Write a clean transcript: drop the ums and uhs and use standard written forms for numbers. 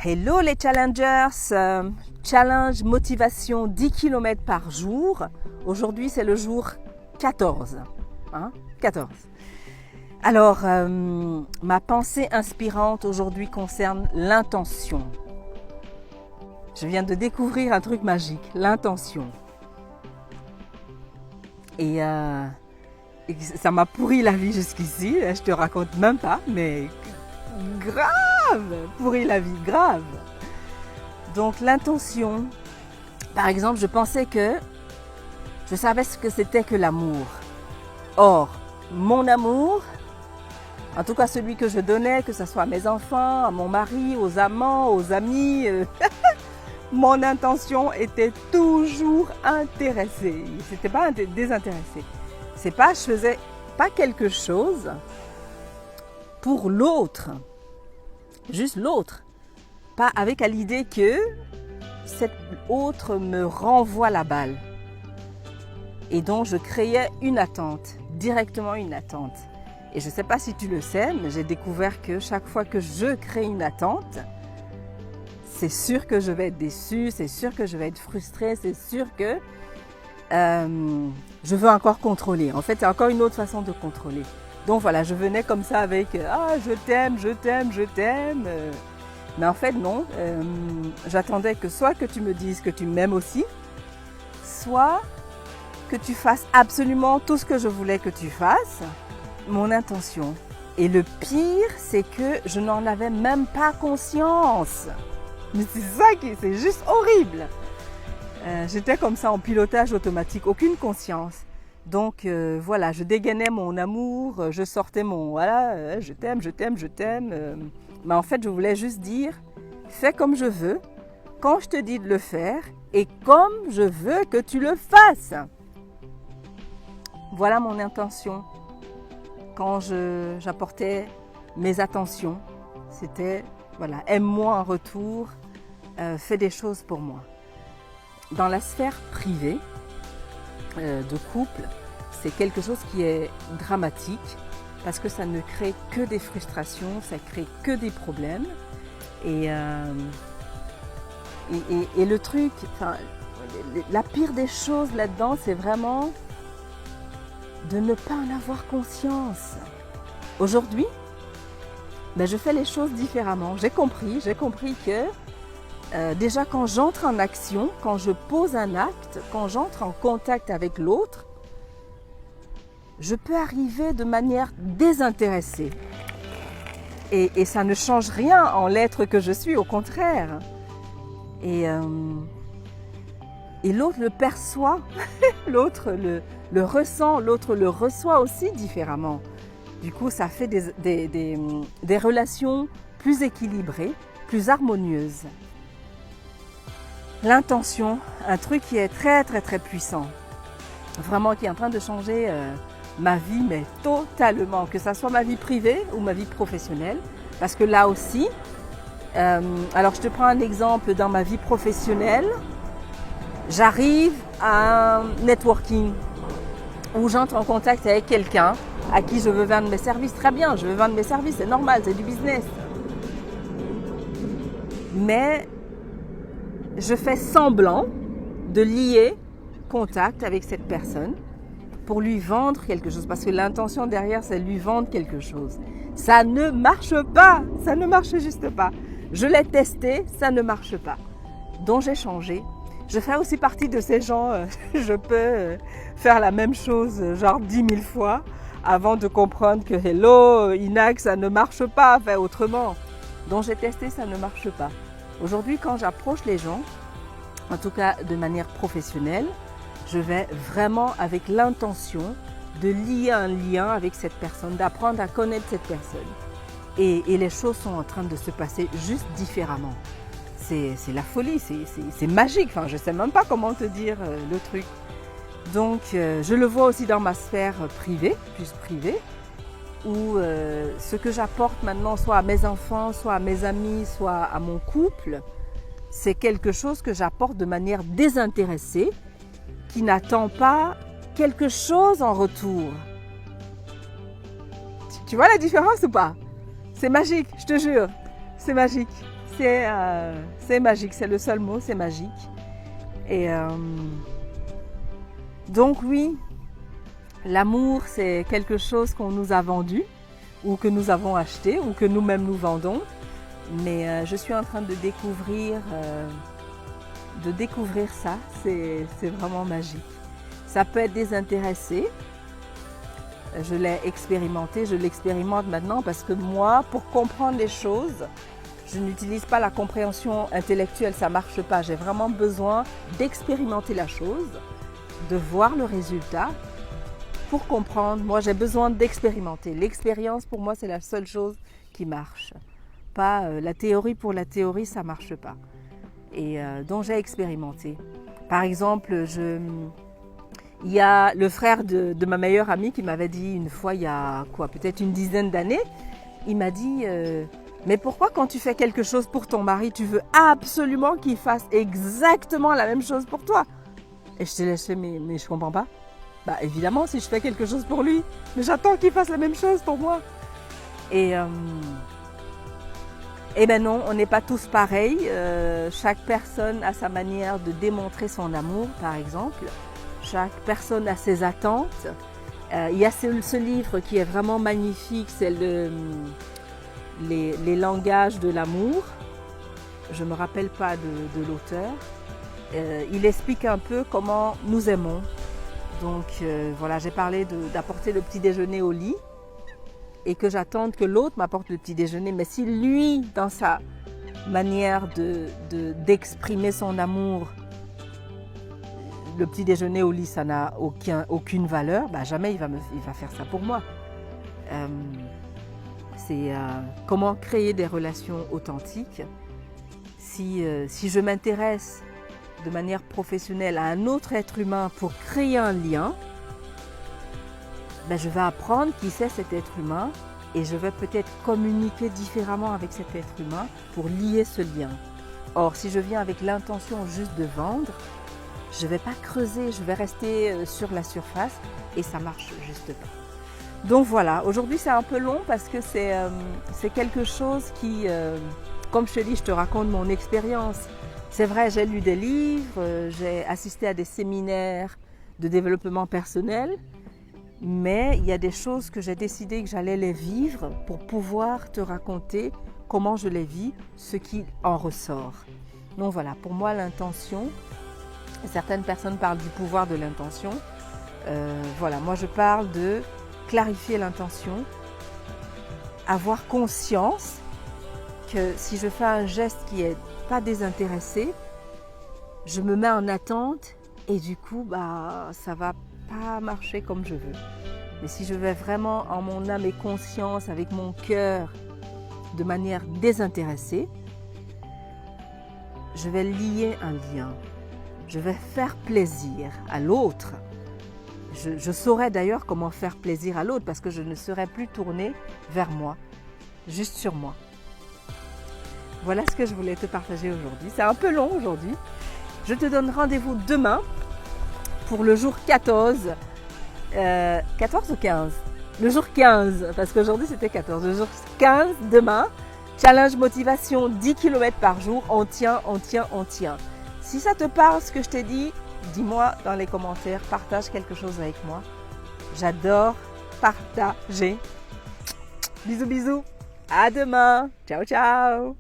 Hello les challengers, challenge motivation 10 km par jour. Aujourd'hui c'est le jour 14. 14. Alors, ma pensée inspirante aujourd'hui concerne l'intention. Je viens de découvrir un truc magique, l'intention. Et ça m'a pourri la vie jusqu'ici, je te raconte même pas, mais grave, pourri la vie, grave. Donc l'intention, par exemple, je pensais que je savais ce que c'était que l'amour. Or, mon amour, en tout cas celui que je donnais, que ce soit à mes enfants, à mon mari, aux amants, aux amis, mon intention était toujours intéressée. C'était pas désintéressée. C'est pas, je faisais pas quelque chose pour l'autre, juste l'autre, pas avec à l'idée que cet autre me renvoie la balle. Et donc je créais une attente, directement une attente. Et je ne sais pas si tu le sais, mais j'ai découvert que chaque fois que je crée une attente, c'est sûr que je vais être déçue, c'est sûr que je vais être frustrée, c'est sûr que je veux encore contrôler. En fait, c'est encore une autre façon de contrôler. Donc voilà, je venais comme ça avec « Ah, je t'aime, je t'aime, je t'aime ». Mais en fait, non. J'attendais que soit que tu me dises que tu m'aimes aussi, soit que tu fasses absolument tout ce que je voulais que tu fasses, mon intention. Et le pire, c'est que je n'en avais même pas conscience. Mais c'est ça c'est juste horrible. J'étais comme ça en pilotage automatique, aucune conscience. Donc voilà, je dégainais mon amour, je sortais mon voilà, je t'aime, je t'aime, je t'aime. Mais en fait, je voulais juste dire, fais comme je veux, quand je te dis de le faire et comme je veux que tu le fasses. Voilà mon intention. Quand j'apportais mes attentions, c'était voilà, aime-moi en retour, fais des choses pour moi. Dans la sphère privée de couple, c'est quelque chose qui est dramatique parce que ça ne crée que des frustrations, ça crée que des problèmes. Et le truc, la pire des choses là-dedans, c'est vraiment de ne pas en avoir conscience. Aujourd'hui, je fais les choses différemment. J'ai compris que déjà quand j'entre en action, quand je pose un acte, quand j'entre en contact avec l'autre, je peux arriver de manière désintéressée. Et ça ne change rien en l'être que je suis, au contraire. Et l'autre le perçoit, l'autre le ressent, l'autre le reçoit aussi différemment. Du coup, ça fait des relations plus équilibrées, plus harmonieuses. L'intention, un truc qui est très très très puissant, vraiment qui est en train de changer ma vie, mais totalement, que ça soit ma vie privée ou ma vie professionnelle, parce que là aussi, alors je te prends un exemple dans ma vie professionnelle, j'arrive à un networking où j'entre en contact avec quelqu'un à qui je veux vendre mes services, très bien, je veux vendre mes services, c'est normal, c'est du business. Mais je fais semblant de lier contact avec cette personne pour lui vendre quelque chose. Parce que l'intention derrière, c'est lui vendre quelque chose. Ça ne marche pas. Ça ne marche juste pas. Je l'ai testé, ça ne marche pas. Donc j'ai changé. Je fais aussi partie de ces gens, je peux faire la même chose genre 10 000 fois avant de comprendre que hello, Inac, ça ne marche pas, fais autrement. Donc j'ai testé, ça ne marche pas. Aujourd'hui, quand j'approche les gens, en tout cas de manière professionnelle, je vais vraiment avec l'intention de lier un lien avec cette personne, d'apprendre à connaître cette personne. Et les choses sont en train de se passer juste différemment. C'est la folie, c'est magique. Enfin, je ne sais même pas comment te dire le truc. Donc, je le vois aussi dans ma sphère privée, plus privée, où ce que j'apporte maintenant, soit à mes enfants, soit à mes amis, soit à mon couple, c'est quelque chose que j'apporte de manière désintéressée, qui n'attend pas quelque chose en retour. Tu vois la différence ou pas? C'est magique, je te jure. C'est magique. c'est magique, c'est le seul mot, c'est magique. Et donc oui, l'amour c'est quelque chose qu'on nous a vendu ou que nous avons acheté ou que nous-mêmes nous vendons. Mais je suis en train de découvrir ça, c'est vraiment magique. Ça peut être désintéressé, je l'ai expérimenté, je l'expérimente maintenant parce que moi, pour comprendre les choses, je n'utilise pas la compréhension intellectuelle, ça ne marche pas. J'ai vraiment besoin d'expérimenter la chose, de voir le résultat pour comprendre. Moi, j'ai besoin d'expérimenter. L'expérience, pour moi, c'est la seule chose qui marche. Pas la théorie pour la théorie, ça ne marche pas. Et donc, j'ai expérimenté. Par exemple, il y a le frère de ma meilleure amie qui m'avait dit une fois, il y a peut-être une dizaine d'années, il m'a dit mais pourquoi quand tu fais quelque chose pour ton mari, tu veux absolument qu'il fasse exactement la même chose pour toi? Et je t'ai laissé, mais je comprends pas. Bah évidemment, si je fais quelque chose pour lui, mais j'attends qu'il fasse la même chose pour moi. Et ben non, on n'est pas tous pareils. Chaque personne a sa manière de démontrer son amour, par exemple. Chaque personne a ses attentes. Il y a ce livre qui est vraiment magnifique, c'est les langages de l'amour. Je ne me rappelle pas de l'auteur. Il explique un peu comment nous aimons. Donc voilà, j'ai parlé d'apporter le petit déjeuner au lit et que j'attende que l'autre m'apporte le petit déjeuner. Mais si lui, dans sa manière d'exprimer son amour, le petit déjeuner au lit, ça n'a aucune valeur, bah jamais il va faire ça pour moi. C'est comment créer des relations authentiques. Si je m'intéresse de manière professionnelle à un autre être humain pour créer un lien, ben je vais apprendre qui c'est cet être humain et je vais peut-être communiquer différemment avec cet être humain pour lier ce lien. Or, si je viens avec l'intention juste de vendre, je ne vais pas creuser, je vais rester sur la surface et ça ne marche juste pas. Donc voilà, aujourd'hui c'est un peu long parce que c'est quelque chose qui, comme je te dis, je te raconte mon expérience. C'est vrai, j'ai lu des livres, j'ai assisté à des séminaires de développement personnel, mais il y a des choses que j'ai décidé que j'allais les vivre pour pouvoir te raconter comment je les vis, ce qui en ressort. Donc voilà, pour moi l'intention, certaines personnes parlent du pouvoir de l'intention. Voilà, moi je parle de clarifier l'intention, avoir conscience que si je fais un geste qui est pas désintéressé, je me mets en attente et du coup ça va pas marcher comme je veux. Mais si je vais vraiment en mon âme et conscience, avec mon cœur, de manière désintéressée, je vais lier un lien. Je vais faire plaisir à l'autre. Je saurai d'ailleurs comment faire plaisir à l'autre parce que je ne serai plus tournée vers moi, juste sur moi. Voilà ce que je voulais te partager aujourd'hui. C'est un peu long aujourd'hui. Je te donne rendez-vous demain pour le jour 14. 14 ou 15? Le jour 15, parce qu'aujourd'hui c'était 14. Le jour 15, demain, challenge motivation 10 km par jour. On tient, on tient, on tient. Si ça te parle ce que je t'ai dit, dis-moi dans les commentaires, partage quelque chose avec moi. J'adore partager. Bisous, bisous. À demain. Ciao, ciao.